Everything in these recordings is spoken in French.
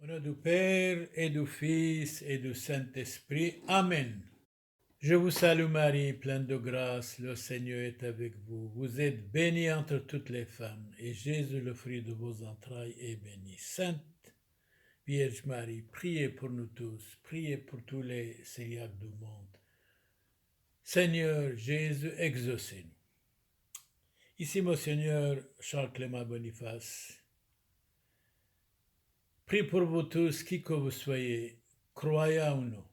Au nom du Père et du Fils et du Saint-Esprit. Amen. Je vous salue Marie, pleine de grâce, le Seigneur est avec vous. Vous êtes bénie entre toutes les femmes, et Jésus, le fruit de vos entrailles, est béni. Sainte Vierge Marie, priez pour nous tous, priez pour tous les syriaques du monde. Seigneur Jésus, exaucez-nous. Ici, Monseigneur Charles Clément Boniface. Prie pour vous tous, qui que vous soyez, croyants ou non.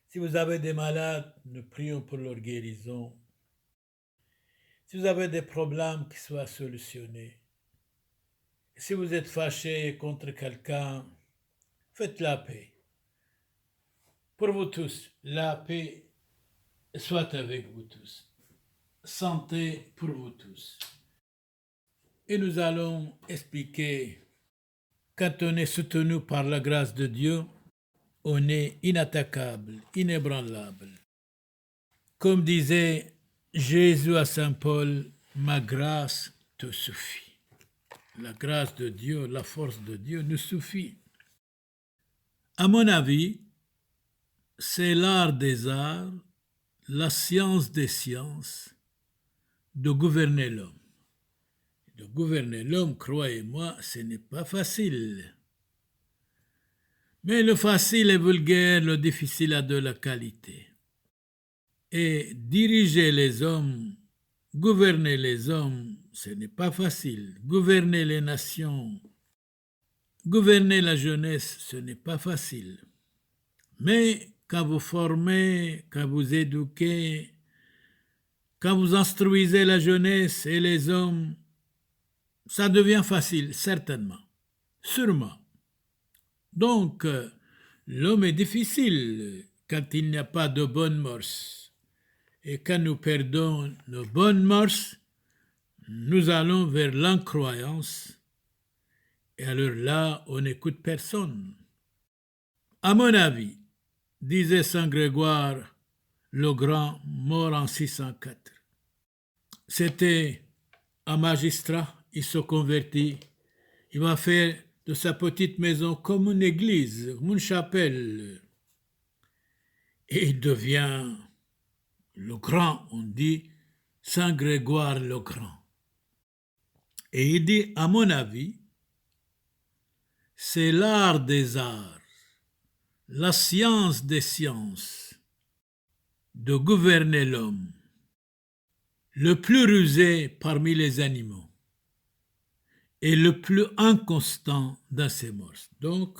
Si vous avez des malades, nous prions pour leur guérison. Si vous avez des problèmes, qu'ils soient solutionnés. Si vous êtes fâché contre quelqu'un, faites la paix. Pour vous tous, la paix soit avec vous tous. Santé pour vous tous. Et nous allons expliquer, quand on est soutenu par la grâce de Dieu, on est inattaquable, inébranlable. Comme disait Jésus à Saint Paul, ma grâce te suffit. La grâce de Dieu, la force de Dieu nous suffit. À mon avis, c'est l'art des arts, la science des sciences, de gouverner l'homme. De gouverner l'homme, croyez-moi, ce n'est pas facile. Mais le facile est vulgaire, le difficile a de la qualité. Et diriger les hommes, gouverner les hommes, ce n'est pas facile. Gouverner les nations, gouverner la jeunesse, ce n'est pas facile. Mais quand vous formez, quand vous éduquez, quand vous instruisez la jeunesse et les hommes, ça devient facile, certainement, sûrement. Donc, l'homme est difficile quand il n'y a pas de bonnes mœurs. Et quand nous perdons nos bonnes mœurs, nous allons vers l'incroyance. Et alors là, on n'écoute personne. À mon avis, disait Saint Grégoire le Grand, mort en 604. C'était un magistrat, il se convertit, il va faire de sa petite maison comme une église, comme une chapelle. Et il devient le Grand, on dit Saint Grégoire le Grand. Et il dit, à mon avis, c'est l'art des arts, la science des sciences, de gouverner l'homme, le plus rusé parmi les animaux et le plus inconstant dans ses mœurs. Donc,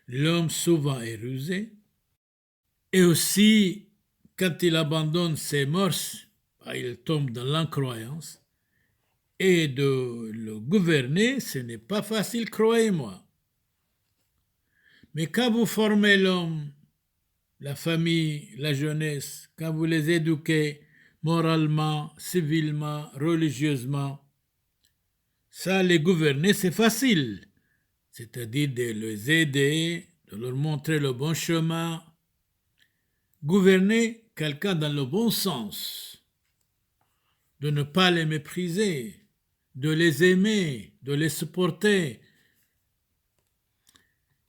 l'homme souvent est rusé, et aussi, quand il abandonne ses mœurs, il tombe dans l'incroyance, et de le gouverner, ce n'est pas facile, croyez-moi. Mais quand vous formez l'homme, la famille, la jeunesse, quand vous les éduquez moralement, civilement, religieusement, ça, les gouverner, c'est facile. C'est-à-dire de les aider, de leur montrer le bon chemin. Gouverner quelqu'un dans le bon sens, de ne pas les mépriser, de les aimer, de les supporter.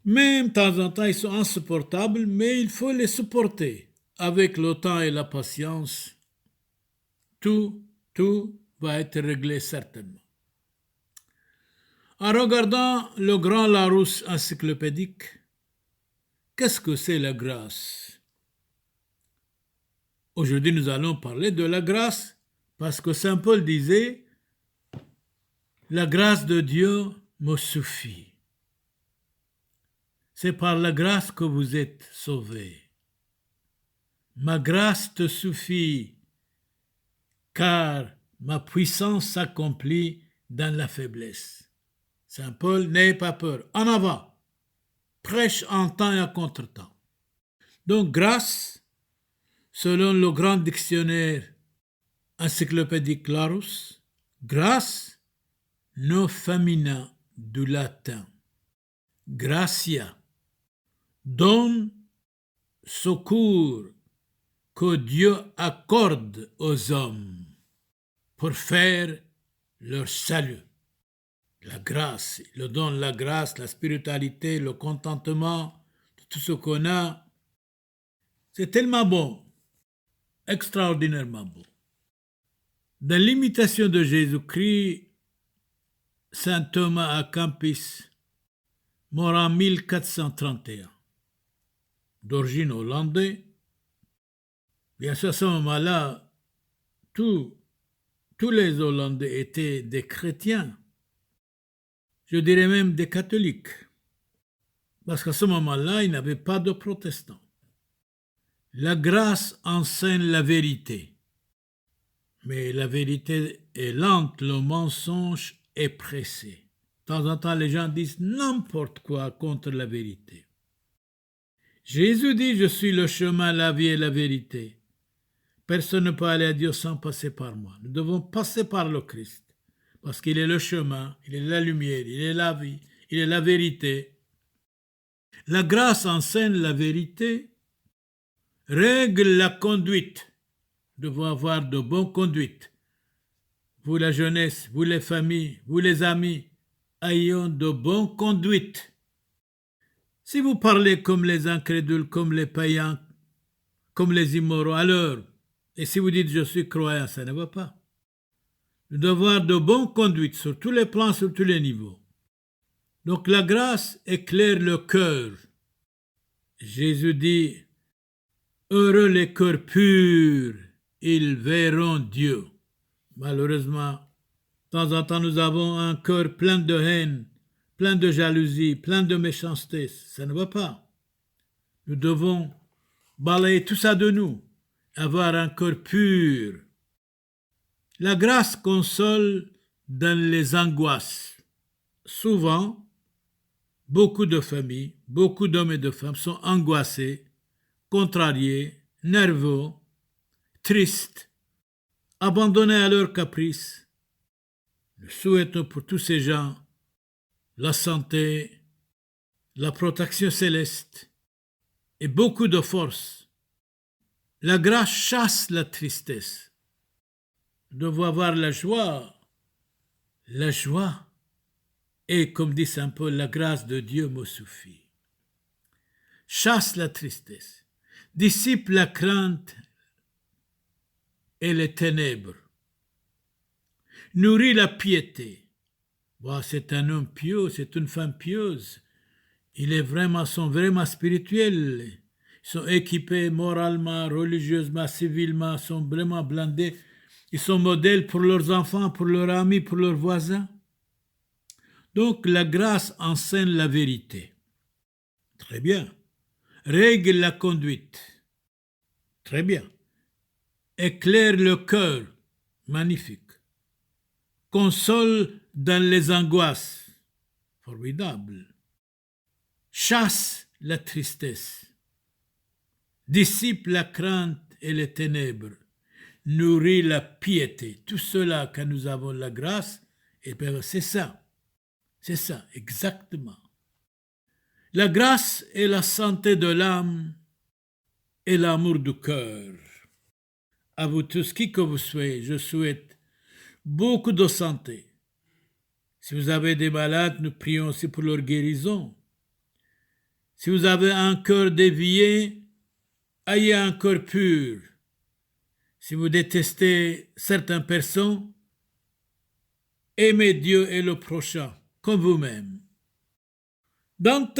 Même de temps en temps, ils sont insupportables, mais il faut les supporter. Avec le temps et la patience, tout va être réglé certainement. En regardant le grand Larousse encyclopédique, qu'est-ce que c'est la grâce? Aujourd'hui, nous allons parler de la grâce, parce que Saint Paul disait « La grâce de Dieu me suffit ». C'est par la grâce que vous êtes sauvés. Ma grâce te suffit, car ma puissance s'accomplit dans la faiblesse. Saint Paul, n'ayez pas peur. En avant, prêche en temps et à contre-temps. Donc, grâce, selon le grand dictionnaire encyclopédique Larousse, grâce, nom féminin du latin, gratia, don, secours que Dieu accorde aux hommes pour faire leur salut. La grâce, le don de la grâce, la spiritualité, le contentement, tout ce qu'on a, c'est tellement bon, extraordinairement bon. Dans l'imitation de Jésus-Christ, saint Thomas à Kempis, mort en 1431, d'origine hollandaise. Bien sûr, à ce moment-là, tous les Hollandais étaient des chrétiens, je dirais même des catholiques, parce qu'à ce moment-là, il n'y avait pas de protestants. La grâce enseigne la vérité, mais la vérité est lente, le mensonge est pressé. De temps en temps, les gens disent n'importe quoi contre la vérité. Jésus dit, je suis le chemin, la vie et la vérité. Personne ne peut aller à Dieu sans passer par moi. Nous devons passer par le Christ, parce qu'il est le chemin, il est la lumière, il est la vie, il est la vérité. La grâce enseigne la vérité, règle la conduite. Nous devons avoir de bonnes conduites. Vous la jeunesse, vous les familles, vous les amis, ayons de bonnes conduites. Si vous parlez comme les incrédules, comme les païens, comme les immoraux, alors, et si vous dites je suis croyant, ça ne va pas. Nous devons avoir de bonnes conduites sur tous les plans, sur tous les niveaux. Donc la grâce éclaire le cœur. Jésus dit, heureux les cœurs purs, ils verront Dieu. Malheureusement, de temps en temps, nous avons un cœur plein de haine, plein de jalousie, plein de méchanceté. Ça ne va pas. Nous devons balayer tout ça de nous, avoir un cœur pur. La grâce console dans les angoisses. Souvent, beaucoup de familles, beaucoup d'hommes et de femmes sont angoissés, contrariés, nerveux, tristes, abandonnés à leurs caprices. Nous souhaitons pour tous ces gens la santé, la protection céleste et beaucoup de force. La grâce chasse la tristesse. Nous devons avoir la joie. La joie est, comme dit saint Paul, la grâce de Dieu me suffit. Chasse la tristesse, dissipe la crainte et les ténèbres, nourrit la piété. Wow, c'est un homme pieux, c'est une femme pieuse. Sont vraiment spirituels. Ils sont équipés moralement, religieusement, civilement, sont vraiment blindés. Ils sont modèles pour leurs enfants, pour leurs amis, pour leurs voisins. Donc la grâce enseigne la vérité. Très bien. Règle la conduite. Très bien. Éclaire le cœur. Magnifique. Console dans les angoisses. Formidable. Chasse la tristesse. Dissipe la crainte et les ténèbres. Nourrit la piété. Tout cela, quand nous avons la grâce, et bien c'est ça. C'est ça, exactement. La grâce est la santé de l'âme et l'amour du cœur. À vous tous, qui que vous soyez, je souhaite beaucoup de santé. Si vous avez des malades, nous prions aussi pour leur guérison. Si vous avez un cœur dévié, ayez un cœur pur. Si vous détestez certaines personnes, aimez Dieu et le prochain, comme vous-même. Dante,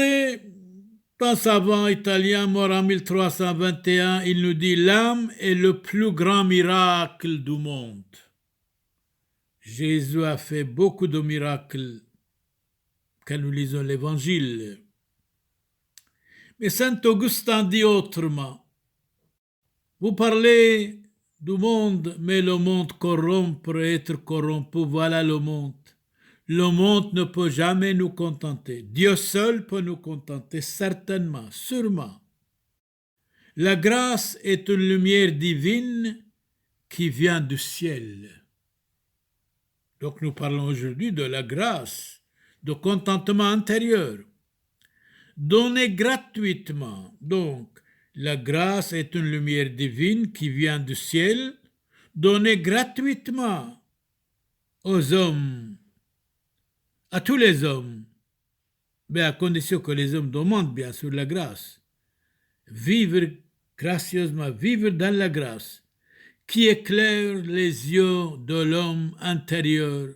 un savant italien mort en 1321, il nous dit « L'âme est le plus grand miracle du monde ». Jésus a fait beaucoup de miracles quand nous lisons l'Évangile. Mais saint Augustin dit autrement. Vous parlez du monde, mais le monde corrompt, être corrompu, voilà le monde. Le monde ne peut jamais nous contenter. Dieu seul peut nous contenter, certainement, sûrement. La grâce est une lumière divine qui vient du ciel. Donc nous parlons aujourd'hui de la grâce, de contentement intérieur, donné gratuitement. Donc, la grâce est une lumière divine qui vient du ciel, donnée gratuitement aux hommes, à tous les hommes, mais à condition que les hommes demandent bien sûr la grâce. Vivre gracieusement, vivre dans la grâce, qui éclaire les yeux de l'homme intérieur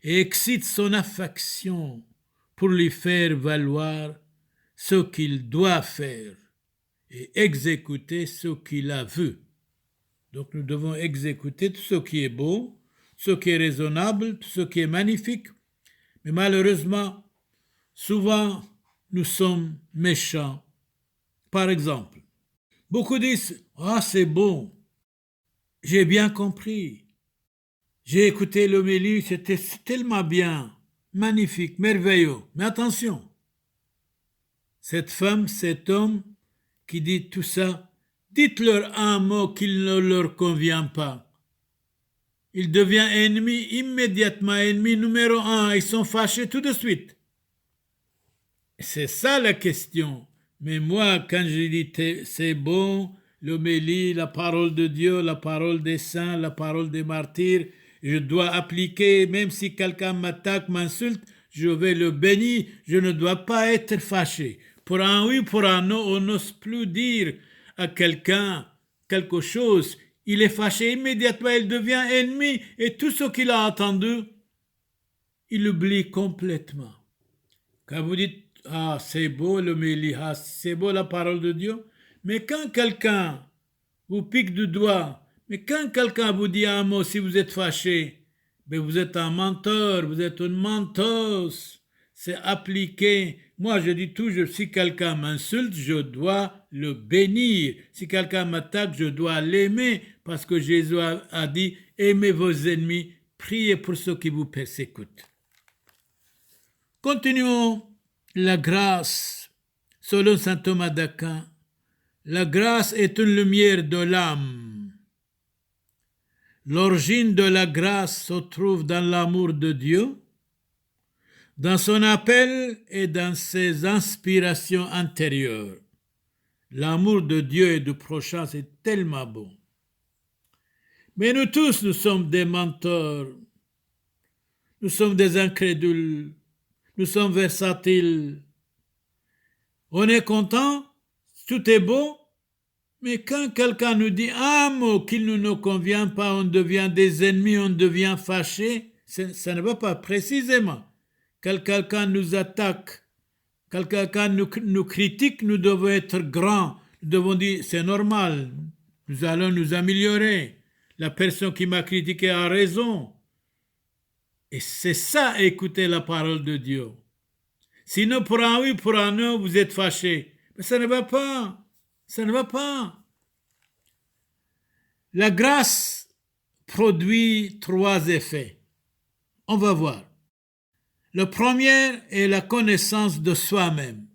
et excite son affection pour lui faire valoir ce qu'il doit faire et exécuter ce qu'il a vu. Donc nous devons exécuter tout ce qui est beau, ce qui est raisonnable, tout ce qui est magnifique. Mais malheureusement, souvent, nous sommes méchants. Par exemple, beaucoup disent « Ah, c'est bon, j'ai bien compris. J'ai écouté l'homélie, c'était tellement bien, magnifique, merveilleux. » Mais attention, cette femme, cet homme qui dit tout ça, dites-leur un mot qui ne leur convient pas. Il devient ennemi immédiatement, ennemi numéro un. Ils sont fâchés tout de suite. C'est ça la question. Mais moi, quand je dis c'est bon, l'homélie, la parole de Dieu, la parole des saints, la parole des martyrs, je dois appliquer, même si quelqu'un m'attaque, m'insulte, je vais le bénir, je ne dois pas être fâché. Pour un oui, pour un non, on n'ose plus dire à quelqu'un quelque chose. Il est fâché immédiatement, il devient ennemi, et tout ce qu'il a entendu, il oublie complètement. Quand vous dites « Ah, c'est beau l'homélie, ah, c'est beau la parole de Dieu », mais quand quelqu'un vous pique du doigt, mais quand quelqu'un vous dit un mot, si vous êtes fâché, mais vous êtes un menteur, vous êtes une menteuse, c'est appliqué. Moi, je dis toujours, si quelqu'un m'insulte, je dois le bénir. Si quelqu'un m'attaque, je dois l'aimer, parce que Jésus a dit, aimez vos ennemis, priez pour ceux qui vous persécutent. Continuons. La grâce, selon saint Thomas d'Aquin, la grâce est une lumière de l'âme. L'origine de la grâce se trouve dans l'amour de Dieu, dans son appel et dans ses inspirations intérieures. L'amour de Dieu et du prochain, c'est tellement bon. Mais nous tous, nous sommes des menteurs, nous sommes des incrédules, nous sommes versatiles. On est content, tout est beau, mais quand quelqu'un nous dit un mot qui ne nous convient pas, on devient des ennemis, on devient fâché, ça ne va pas précisément. Quand quelqu'un nous attaque, quand quelqu'un nous critique, nous devons être grands. Nous devons dire, c'est normal, nous allons nous améliorer. La personne qui m'a critiqué a raison. Et c'est ça, écouter la parole de Dieu. Sinon, pour un oui, pour un non, vous êtes fâché. Mais ça ne va pas. Ça ne va pas. La grâce produit 3 effets. On va voir. Le premier est la connaissance de soi-même.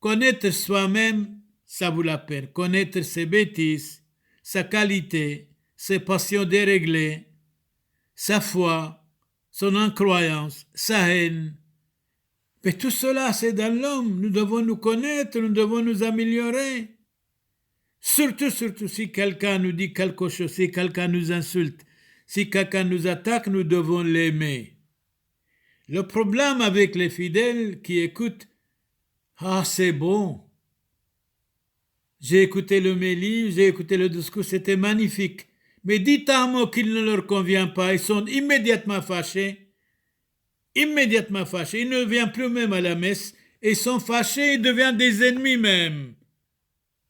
Connaître soi-même, ça vaut la peine. Connaître ses bêtises, sa qualité, ses passions déréglées, sa foi, son incroyance, sa haine. Mais tout cela, c'est dans l'homme. Nous devons nous connaître, nous devons nous améliorer. Surtout si quelqu'un nous dit quelque chose, si quelqu'un nous insulte, si quelqu'un nous attaque, nous devons l'aimer. Le problème avec les fidèles qui écoutent, ah, c'est bon. J'ai écouté l'homélie, j'ai écouté le discours, c'était magnifique. Mais dites un mot qui ne leur convient pas, ils sont immédiatement fâchés. Ils ne viennent plus même à la messe, et ils sont fâchés, ils deviennent des ennemis même.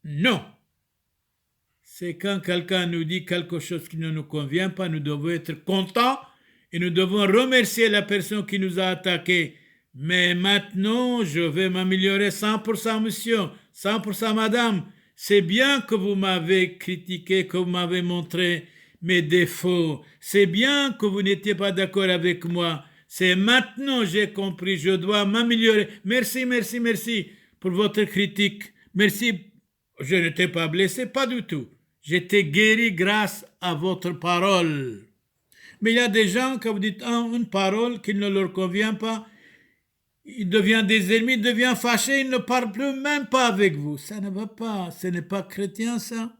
Non. C'est quand quelqu'un nous dit quelque chose qui ne nous convient pas, nous devons être contents et nous devons remercier la personne qui nous a attaqués. Mais maintenant, je vais m'améliorer 100%, monsieur, 100%, madame. C'est bien que vous m'avez critiqué, que vous m'avez montré mes défauts. C'est bien que vous n'étiez pas d'accord avec moi. C'est maintenant que j'ai compris, je dois m'améliorer. Merci pour votre critique. Merci, je n'étais pas blessé, pas du tout. J'étais guéri grâce à votre parole. Mais il y a des gens, quand vous dites une parole qui ne leur convient pas, ils deviennent des ennemis, ils deviennent fâchés, ils ne parlent plus même pas avec vous. Ça ne va pas, ce n'est pas chrétien ça.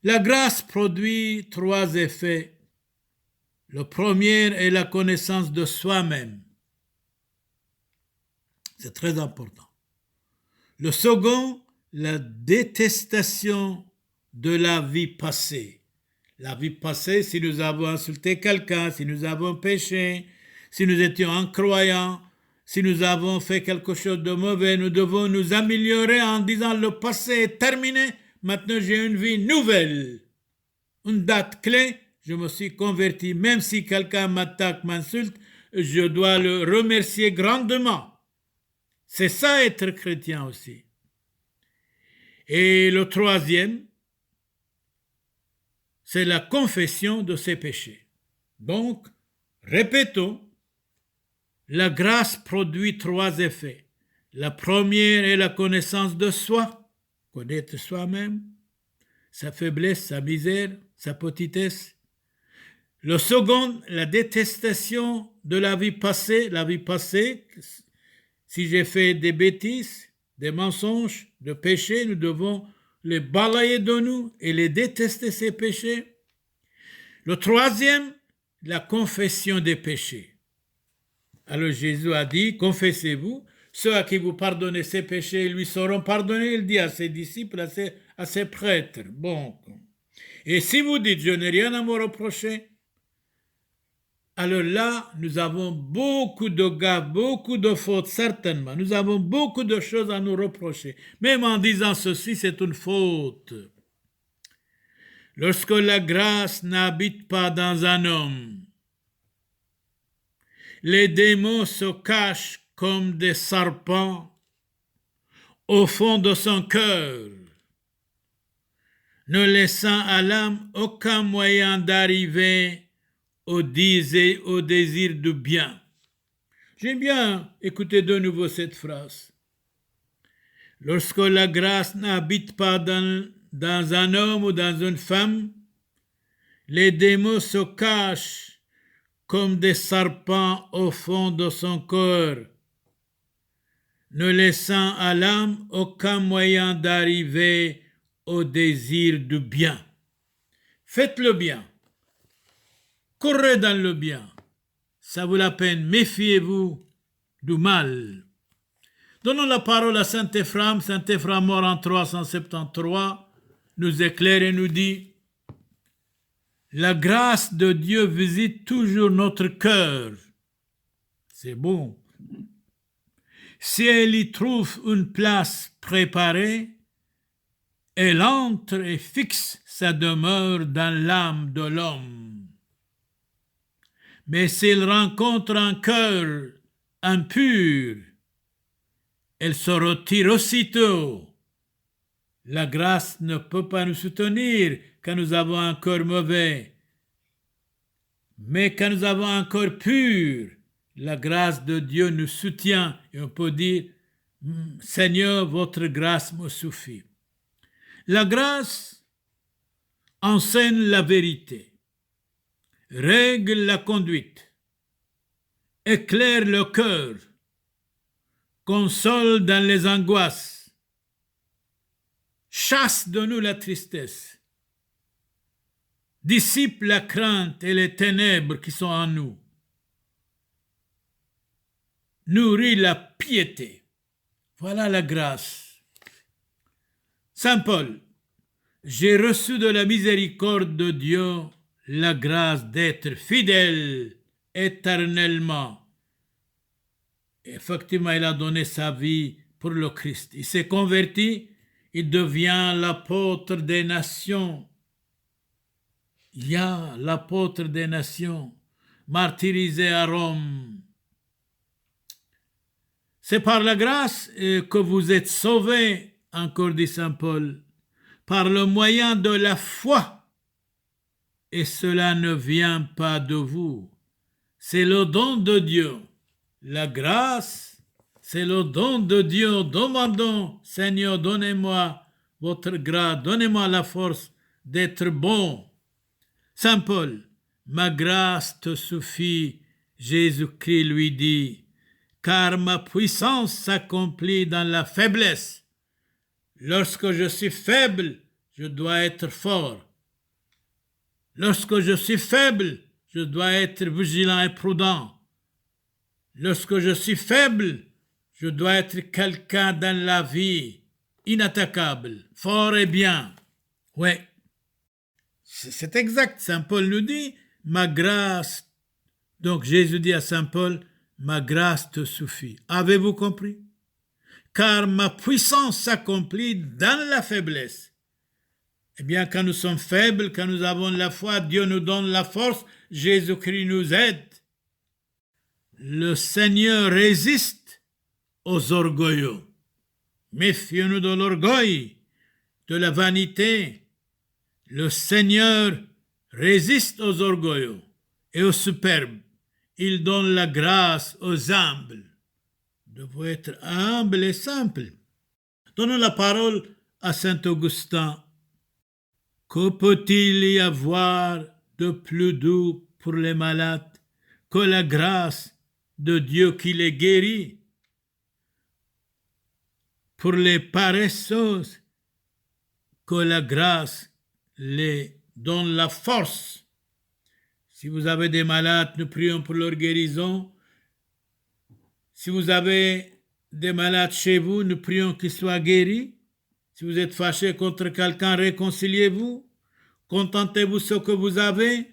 La grâce produit 3 effets. Le premier est la connaissance de soi-même. C'est très important. Le second, la détestation de la vie passée. La vie passée, si nous avons insulté quelqu'un, si nous avons péché, si nous étions incroyants, si nous avons fait quelque chose de mauvais, nous devons nous améliorer en disant le passé est terminé, maintenant j'ai une vie nouvelle. Une date clé, je me suis converti, même si quelqu'un m'attaque, m'insulte, je dois le remercier grandement. C'est ça être chrétien aussi. Et le troisième, c'est la confession de ses péchés. Donc, répétons, la grâce produit trois effets. La première est la connaissance de soi, connaître soi-même, sa faiblesse, sa misère, sa petitesse. Le second, la détestation de la vie passée. La vie passée, si j'ai fait des bêtises, des mensonges, des péchés, nous devons les balayer de nous et les détester, ces péchés. Le troisième, la confession des péchés. Alors Jésus a dit, confessez-vous, ceux à qui vous pardonnez ces péchés lui seront pardonnés, il dit à ses disciples, à ses prêtres. Bon. Et si vous dites, je n'ai rien à me reprocher, alors là, nous avons beaucoup de gaffes, beaucoup de fautes, certainement. Nous avons beaucoup de choses à nous reprocher. Même en disant ceci, c'est une faute. Lorsque la grâce n'habite pas dans un homme, les démons se cachent comme des serpents au fond de son cœur, ne laissant à l'âme aucun moyen d'arriver au désir du bien. J'aime bien écouter de nouveau cette phrase. Lorsque la grâce n'habite pas dans un homme ou dans une femme, les démons se cachent comme des serpents au fond de son cœur, ne laissant à l'âme aucun moyen d'arriver au désir du bien. Faites le bien. Courez dans le bien. Ça vaut la peine. Méfiez-vous du mal. Donnons la parole à Saint Éphrem. Saint Éphrem, mort en 373, nous éclaire et nous dit: la grâce de Dieu visite toujours notre cœur. C'est bon. Si elle y trouve une place préparée, elle entre et fixe sa demeure dans l'âme de l'homme. Mais s'il rencontre un cœur impur, elle se retire aussitôt. La grâce ne peut pas nous soutenir quand nous avons un cœur mauvais. Mais quand nous avons un cœur pur, la grâce de Dieu nous soutient et on peut dire: Seigneur, votre grâce me suffit. La grâce enseigne la vérité, règle la conduite, éclaire le cœur, console dans les angoisses, chasse de nous la tristesse, dissipe la crainte et les ténèbres qui sont en nous, nourrit la piété. Voilà la grâce. Saint Paul: j'ai reçu de la miséricorde de Dieu la grâce d'être fidèle éternellement. Effectivement, il a donné sa vie pour le Christ. Il s'est converti, il devient l'apôtre des nations. Il y a l'apôtre des nations, martyrisé à Rome. C'est par la grâce que vous êtes sauvés, encore dit Saint Paul, par le moyen de la foi. Et cela ne vient pas de vous. C'est le don de Dieu. La grâce, c'est le don de Dieu. Demandons: Seigneur, donnez-moi votre grâce, donnez-moi la force d'être bon. Saint Paul: ma grâce te suffit, Jésus-Christ lui dit, car ma puissance s'accomplit dans la faiblesse. Lorsque je suis faible, je dois être fort. Lorsque je suis faible, je dois être vigilant et prudent. Lorsque je suis faible, je dois être quelqu'un dans la vie inattaquable, fort et bien. Oui, c'est exact. Saint Paul nous dit, ma grâce. Donc Jésus dit à Saint Paul, ma grâce te suffit. Avez-vous compris? Car ma puissance s'accomplit dans la faiblesse. Eh bien, quand nous sommes faibles, quand nous avons la foi, Dieu nous donne la force, Jésus-Christ nous aide. Le Seigneur résiste aux orgueilleux. Méfions-nous de l'orgueil, de la vanité. Le Seigneur résiste aux orgueilleux et aux superbes. Il donne la grâce aux humbles. Nous devons être humbles et simples. Donnons la parole à saint Augustin. Que peut-il y avoir de plus doux pour les malades que la grâce de Dieu qui les guérit? Pour les paresseux, que la grâce les donne la force. Si vous avez des malades, nous prions pour leur guérison. Si vous avez des malades chez vous, nous prions qu'ils soient guéris. Si vous êtes fâché contre quelqu'un, réconciliez-vous. Contentez-vous de ce que vous avez.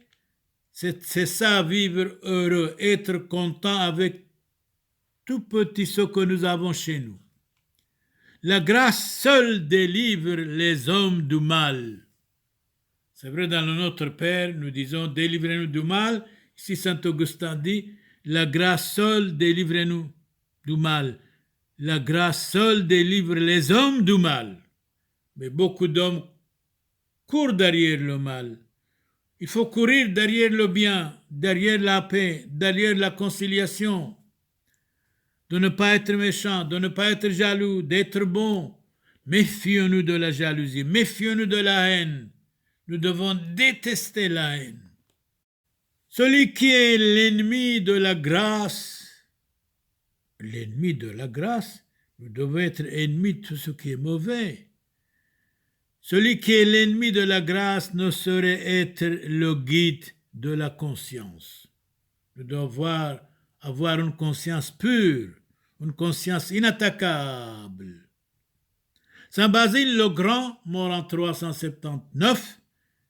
C'est ça, vivre heureux, être content avec tout petit ce que nous avons chez nous. La grâce seule délivre les hommes du mal. C'est vrai, dans le Notre Père, nous disons, délivrez-nous du mal. Ici, saint Augustin dit, la grâce seule délivre-nous du mal. La grâce seule délivre les hommes du mal. Mais beaucoup d'hommes courent derrière le mal. Il faut courir derrière le bien, derrière la paix, derrière la conciliation. De ne pas être méchant, de ne pas être jaloux, d'être bon. Méfions-nous de la jalousie, méfions-nous de la haine. Nous devons détester la haine. Celui qui est l'ennemi de la grâce, nous devons être ennemis de tout ce qui est mauvais. Celui qui est l'ennemi de la grâce ne saurait être le guide de la conscience. Nous devons avoir une conscience pure, une conscience inattaquable. Saint Basile le Grand, mort en 379,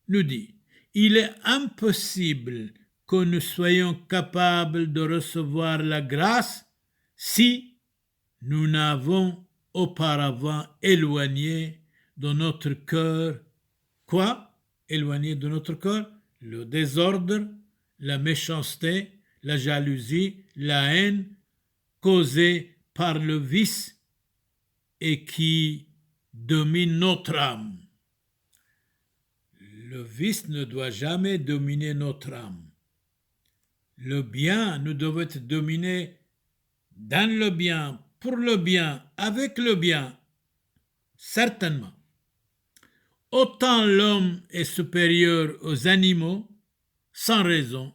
nous dit « Il est impossible que nous soyons capables de recevoir la grâce si nous n'avons auparavant éloigné de notre cœur, quoi? Éloigné de notre cœur? Le désordre, la méchanceté, la jalousie, la haine causée par le vice et qui domine notre âme. Le vice ne doit jamais dominer notre âme. Le bien, nous devons être dominés dans le bien, pour le bien, avec le bien, certainement. Autant l'homme est supérieur aux animaux, sans raison,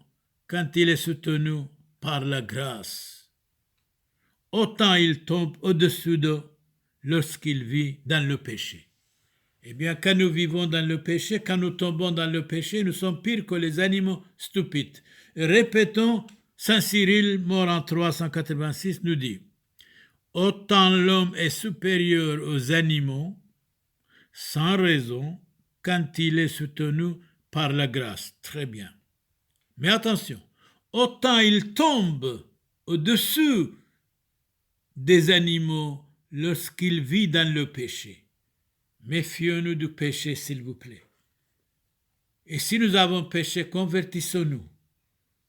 quand il est soutenu par la grâce. Autant il tombe au-dessus d'eux lorsqu'il vit dans le péché. Eh bien, quand nous vivons dans le péché, quand nous tombons dans le péché, nous sommes pires que les animaux stupides. Répétons, saint Cyril, mort en 386, nous dit « Autant l'homme est supérieur aux animaux, sans raison, quand il est soutenu par la grâce. » Très bien. Mais attention, autant il tombe au-dessus des animaux lorsqu'il vit dans le péché. Méfions-nous du péché, s'il vous plaît. Et si nous avons péché, convertissons-nous.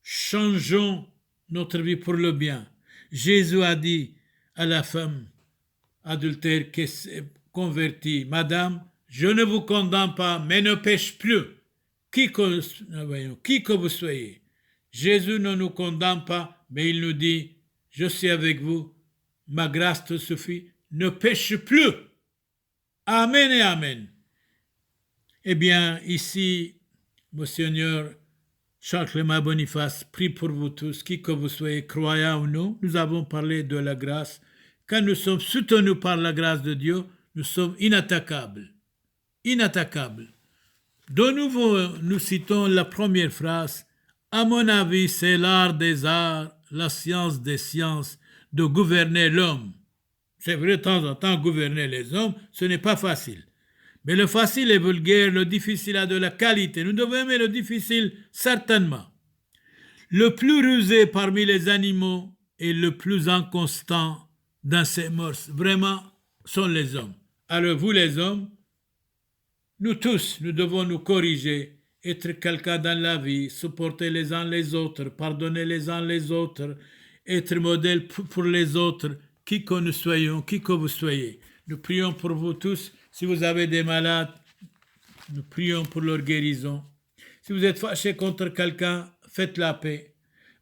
Changeons notre vie pour le bien. Jésus a dit à la femme adultère qui s'est convertie, « Madame, je ne vous condamne pas, mais ne pêche plus. Qui que vous soyez. » Jésus ne nous condamne pas, mais il nous dit, « Je suis avec vous, ma grâce te suffit, ne pêche plus. » Amen et Amen. Eh bien, ici, Monseigneur Charles Clément Boniface prie pour vous tous, qui que vous soyez, croyants ou non. Nous avons parlé de la grâce. Quand nous sommes soutenus par la grâce de Dieu, nous sommes inattaquables. Inattaquables. De nouveau, nous citons la première phrase, À mon avis, c'est l'art des arts, la science des sciences, de gouverner l'homme. C'est vrai, de temps en temps, gouverner les hommes, ce n'est pas facile. Mais le facile est vulgaire, le difficile a de la qualité. Nous devons aimer le difficile, certainement. Le plus rusé parmi les animaux et le plus inconstant dans ses mœurs, vraiment, sont les hommes. Alors vous les hommes, nous tous, nous devons nous corriger, être quelqu'un dans la vie, supporter les uns les autres, pardonner les uns les autres, être modèle pour les autres, qui que nous soyons, qui que vous soyez. Nous prions pour vous tous. Si vous avez des malades, nous prions pour leur guérison. Si vous êtes fâché contre quelqu'un, faites la paix.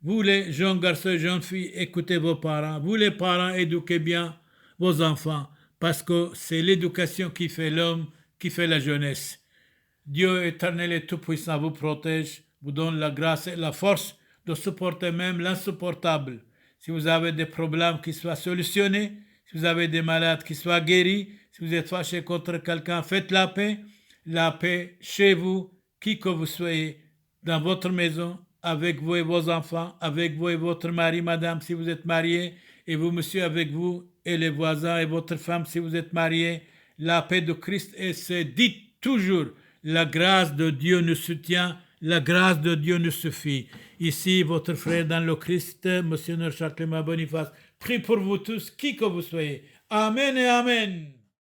Vous les jeunes garçons et jeunes filles, écoutez vos parents. Vous les parents, éduquez bien vos enfants, parce que c'est l'éducation qui fait l'homme, qui fait la jeunesse. Dieu éternel et tout-puissant vous protège, vous donne la grâce et la force de supporter même l'insupportable. Si vous avez des problèmes qui soient solutionnés, si vous avez des malades qui soient guéris, si vous êtes fâché contre quelqu'un, faites la paix chez vous, qui que vous soyez, dans votre maison, avec vous et vos enfants, avec vous et votre mari, madame, si vous êtes marié, et vous, monsieur, avec vous, et les voisins et votre femme, si vous êtes marié. La paix de Christ, et c'est dit toujours, la grâce de Dieu nous soutient, la grâce de Dieu nous suffit. Ici, votre frère dans le Christ, Monsieur Charles Boniface, prie pour vous tous, qui que vous soyez. Amen et Amen.